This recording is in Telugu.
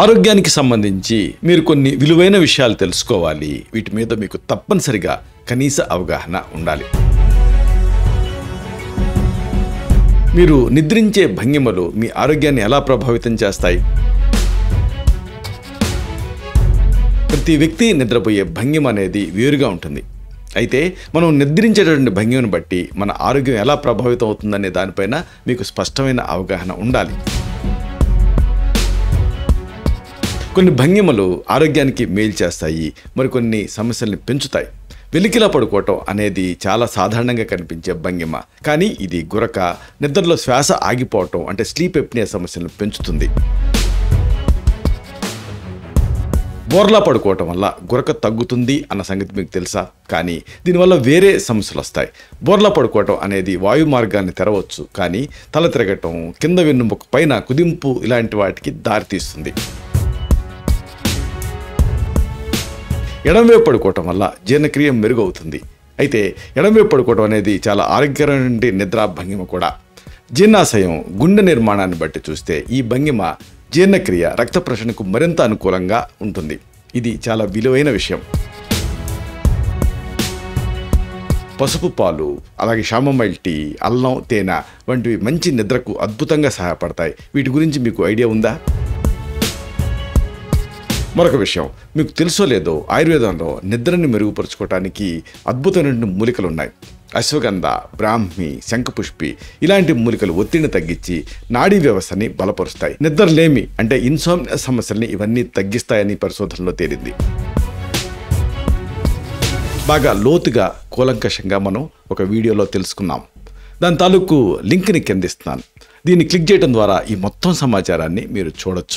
ఆరోగ్యానికి సంబంధించి మీరు కొన్ని విలువైన విషయాలు తెలుసుకోవాలి. వీటి మీద మీకు తప్పనిసరిగా కనీస అవగాహన ఉండాలి. మీరు నిద్రించే భంగిమలు మీ ఆరోగ్యాన్ని ఎలా ప్రభావితం చేస్తాయి? ప్రతి వ్యక్తి నిద్రపోయే భంగిమ అనేది వేరుగా ఉంటుంది. అయితే మనం నిద్రించేటటువంటి భంగిమను బట్టి మన ఆరోగ్యం ఎలా ప్రభావితం అవుతుందనే దానిపైన మీకు స్పష్టమైన అవగాహన ఉండాలి. కొన్ని భంగిమలు ఆరోగ్యానికి మేలు చేస్తాయి, మరికొన్ని సమస్యల్ని పెంచుతాయి. వెలికిలా పడుకోవటం అనేది చాలా సాధారణంగా కనిపించే భంగిమ, కానీ ఇది గురక, నిద్రలో శ్వాస ఆగిపోవటం అంటే స్లీప్ ఎప్నియా సమస్యలను పెంచుతుంది. బోర్లా పడుకోవటం వల్ల గురక తగ్గుతుంది అన్న సంగతి మీకు తెలుసా? కానీ దీనివల్ల వేరే సమస్యలు వస్తాయి. బోర్లా పడుకోవటం అనేది వాయు మార్గాన్ని తెరవచ్చు, కానీ తల తిరగటం, కింద వెన్నుముక పైన కుదింపు ఇలాంటి వాటికి దారితీస్తుంది. ఎడమవైపు పడుకోవటం వల్ల జీర్ణక్రియ మెరుగవుతుంది. అయితే ఎడమవైపు పడుకోవటం అనేది చాలా ఆరోగ్యకరమైన నిద్రా భంగిమ కూడా. జీర్ణాశయం, గుండె నిర్మాణాన్ని బట్టి చూస్తే ఈ భంగిమ జీర్ణక్రియ, రక్త ప్రసరణకు మరింత అనుకూలంగా ఉంటుంది. ఇది చాలా విలువైన విషయం. పసుపు పాలు, అలాగే షామమైల్ టీ, అల్లం, తేనె వంటివి మంచి నిద్రకు అద్భుతంగా సహాయపడతాయి. వీటి గురించి మీకు ఐడియా ఉందా? మరొక విషయం, మీకు తెలుసో లేదో ఆయుర్వేదంలో నిద్రని మెరుగుపరుచుకోవడానికి అద్భుతమైన మూలికలు ఉన్నాయి. అశ్వగంధ, బ్రాహ్మి, శంఖపుష్పి ఇలాంటి మూలికలు ఒత్తిడిని తగ్గించి నాడీ వ్యవస్థని బలపరుస్తాయి. నిద్రలేమి అంటే ఇన్సోమ్నియా సమస్యల్ని ఇవన్నీ తగ్గిస్తాయని పరిశోధనలో తేలింది. బాగా లోతుగా కూలంకషంగా మనం ఒక వీడియోలో తెలుసుకున్నాం. దాని తాలూకు లింక్ని కిందిస్తున్నాను. దీన్ని క్లిక్ చేయడం ద్వారా ఈ మొత్తం సమాచారాన్ని మీరు చూడొచ్చు.